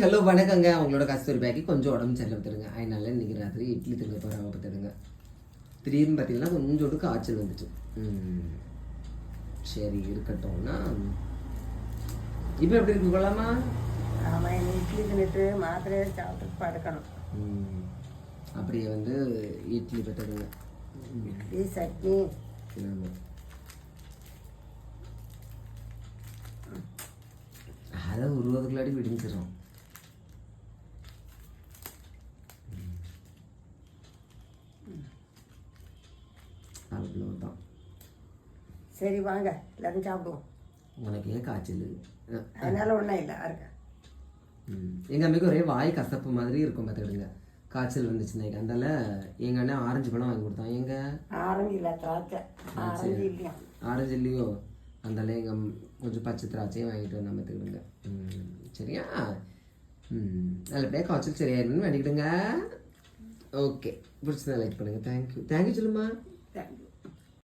Hello வணக்கங்க. அவங்களோட கஸ்தூரி பேக்கி கொஞ்சம் உடம்பு சரியில்லை பார்த்துடுங்க. அதனால இன்றைக்கி ராத்திரி இட்லி திங்க போகிறாங்க பார்த்துடுங்க. திடீர்னு பார்த்தீங்கன்னா கொஞ்சோண்டு காய்ச்சல் வந்துட்டு. சரி இருக்கட்டும்னா இப்போ எப்படி இருக்கு கொள்ளாமா? ஆமாம், என்ன இட்லி தின்னுட்டு மாத்திரையை சாப்பிட்டு படுக்கணும். அப்படியே வந்து இட்லி பார்த்துடுங்க. இட்லி சட்னி. அதை உருவதுக்குள்ளாடி விடிஞ்சிடும். அவ்வளோதான். சரி வாங்க எல்லாரும் சாப்பிடுவோம். உனக்கு ஏன் காய்ச்சல்? அதனால ஒன்றும் இல்லை இருக்க. எங்கள் அம்மைக்கு ஒரே வாய் கசப்பு மாதிரி இருக்கும் பார்த்துக்கிடுங்க. காய்ச்சல் வந்துச்சுன்னா அதனால எங்கள் அண்ணன் ஆரஞ்சு பழம் வாங்கி கொடுத்தான். எங்க ஆரஞ்சு இல்லை, திராட்சை. ஆரஞ்சு இல்லையா? ஆரஞ்சு இல்லையோ? அதனால எங்கள் கொஞ்சம் பச்சை திராட்சையும் வாங்கிட்டு வந்தோம் பார்த்துக்கிடுங்க. சரியா? நல்லபடியாக காய்ச்சல் சரியாயிருன்னு வேண்டிக்கிடுங்க. ஓகே, பிடிச்சதா லைக் பண்ணுங்கள். தேங்க்யூ சொல்லுமா. தேங்க்யூ.